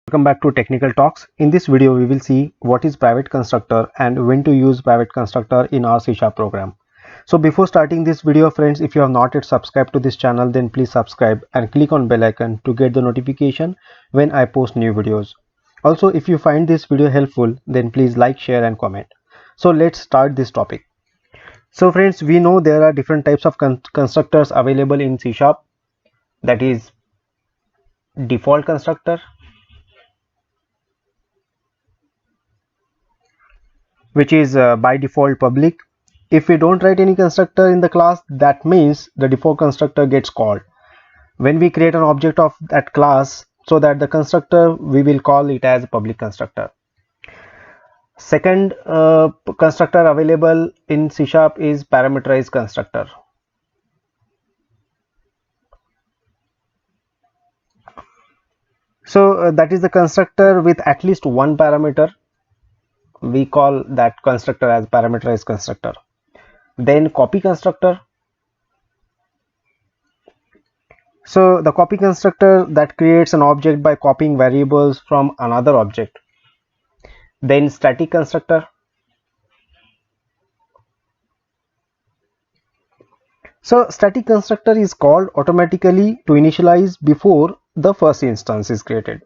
Welcome back to Technical Talks. In this video, we will see what is Private Constructor and when to use Private Constructor in our C# program. So before starting this video, friends, if you have not yet subscribed to this channel, then please subscribe and click on bell icon to get the notification when I post new videos. Also, if you find this video helpful, then please like, share and comment. So let's start this topic. So friends, we know there are different types of constructors available in C#. That is default constructor, which is by default public. If we don't write any constructor in the class, that means the default constructor gets called when we create an object of that class, so that the constructor, we will call it as a public constructor. Second constructor available in C# is parameterized constructor. So that is the constructor with at least one parameter. We call that constructor as parameterized constructor. Then copy constructor. So the copy constructor that creates an object by copying variables from another object. Then static constructor. So static constructor is called automatically to initialize before the first instance is created.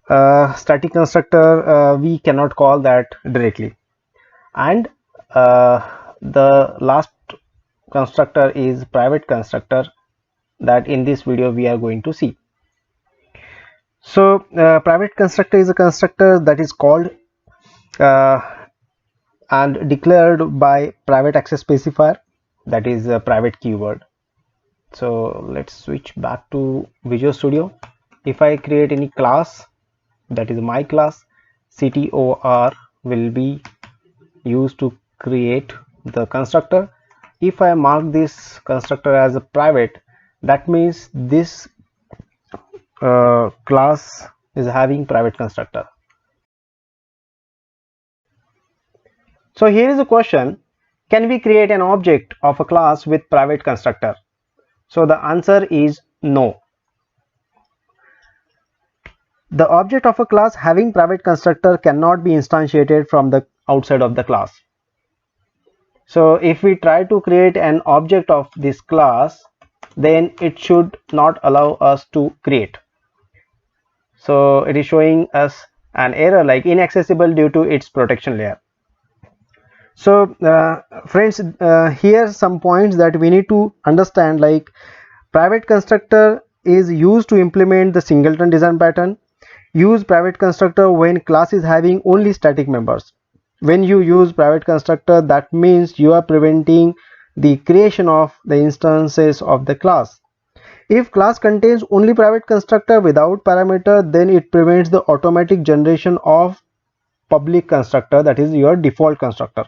Static constructor, we cannot call that directly. And the last constructor is private constructor, that in this video we are going to see. So private constructor is a constructor that is called and declared by private access specifier, that is a private keyword. So let's switch back to Visual Studio. If I create any class, that is my class, CTOR will be used to create the constructor. If I mark this constructor as a private, that means this class is having private constructor. So here is a question: can we create an object of a class with private constructor? So the answer is no. The object of a class having private constructor cannot be instantiated from the outside of the class. So if we try to create an object of this class, then it should not allow us to create. So it is showing us an error like inaccessible due to its protection layer. So friends, here are some points that we need to understand. Like, private constructor is used to implement the singleton design pattern. Use private constructor when class is having only static members. When you use private constructor, that means you are preventing the creation of the instances of the class. If class contains only private constructor without parameter, then it prevents the automatic generation of public constructor, that is your default constructor.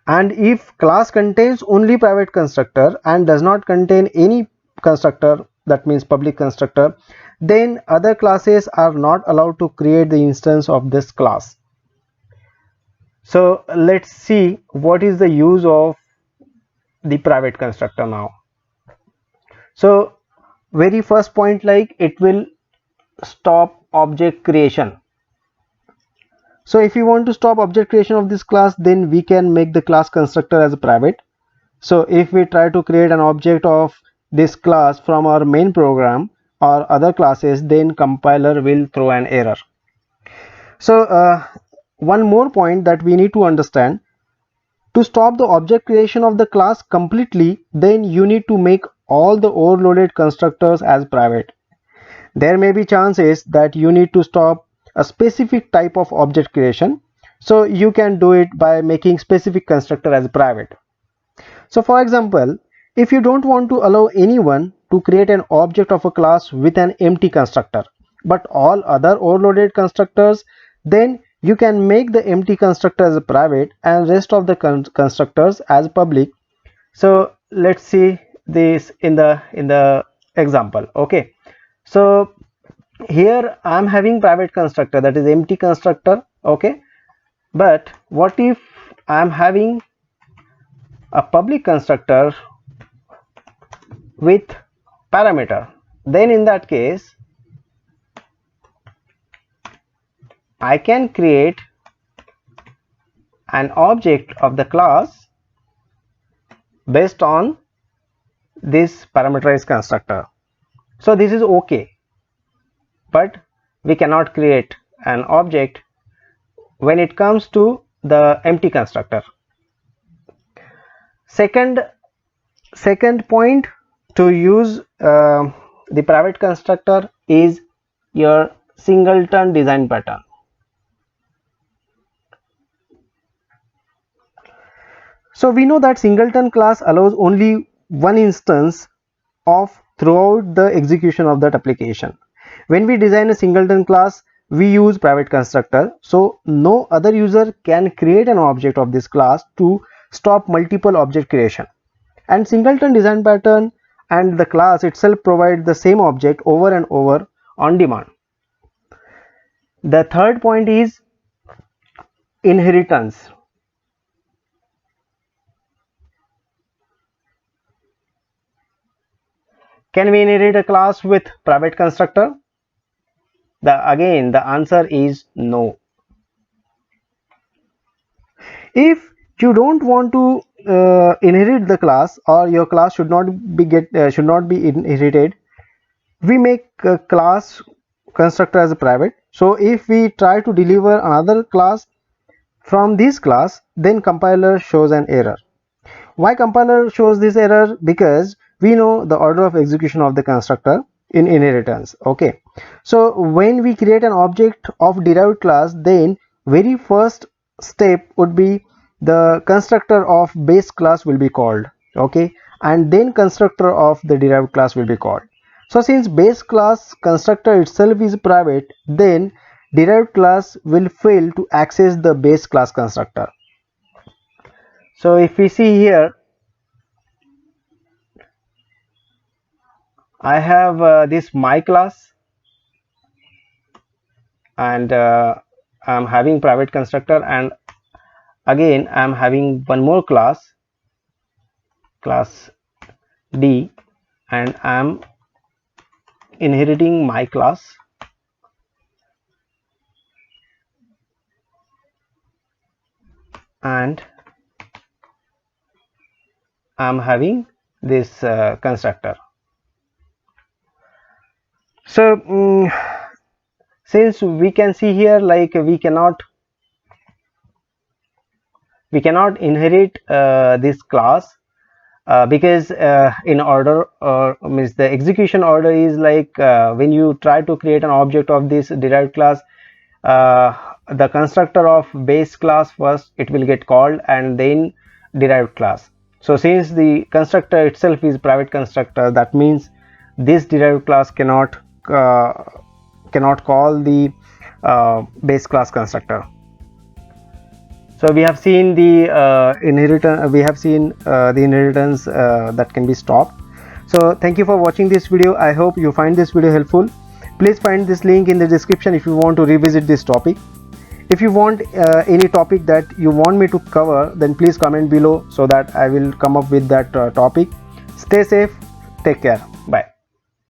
And if class contains only private constructor and does not contain any constructor, that means public constructor, then other classes are not allowed to create the instance of this class. So let's see what is the use of the private constructor now. So very first point, like, it will stop object creation. So if you want to stop object creation of this class, then we can make the class constructor as a private. So if we try to create an object of this class from our main program or other classes, then compiler will throw an error. So one more point that we need to understand: to stop the object creation of the class completely, then you need to make all the overloaded constructors as private. There may be chances that you need to stop a specific type of object creation, so you can do it by making specific constructor as private. So for example, if you don't want to allow anyone to create an object of a class with an empty constructor but all other overloaded constructors, then you can make the empty constructor as a private and rest of the constructors as public. So let's see this in the example. Okay, so here I am having private constructor, that is empty constructor. Okay, but what if I am having a public constructor with parameter? Then in that case, I can create an object of the class based on this parameterized constructor. So this is okay, but we cannot create an object when it comes to the empty constructor. Second point to use the private constructor is your singleton design pattern. So we know that singleton class allows only one instance of throughout the execution of that application. When we design a singleton class, we use private constructor, so no other user can create an object of this class to stop multiple object creation. And singleton design pattern and the class itself provide the same object over and over on demand. The third point is inheritance. Can we inherit a class with private constructor? Again, the answer is no. If you don't want to inherit the class, or your class should not be inherited, we make a class constructor as a private. So if we try to deliver another class from this class, then compiler shows an error. Why compiler shows this error? Because we know the order of execution of the constructor in inheritance. Okay, so when we create an object of derived class, then very first step would be the constructor of base class will be called. Okay, and then constructor of the derived class will be called. So since base class constructor itself is private, then derived class will fail to access the base class constructor. So if we see here, I have this my class, and I'm having private constructor, and again I'm having one more class D, and I'm inheriting my class, and I'm having this constructor. So since we can see here, like we cannot inherit this class because in order means the execution order is like when you try to create an object of this derived class, the constructor of base class first it will get called, and then derived class. So since the constructor itself is private constructor, that means this derived class cannot call the base class constructor. So we have seen the inheritance. We have seen the inheritance that can be stopped. So thank you for watching this video. I hope you find this video helpful. Please find this link in the description if you want to revisit this topic. If you want any topic that you want me to cover, then please comment below so that I will come up with that topic. Stay safe. Take care. Bye.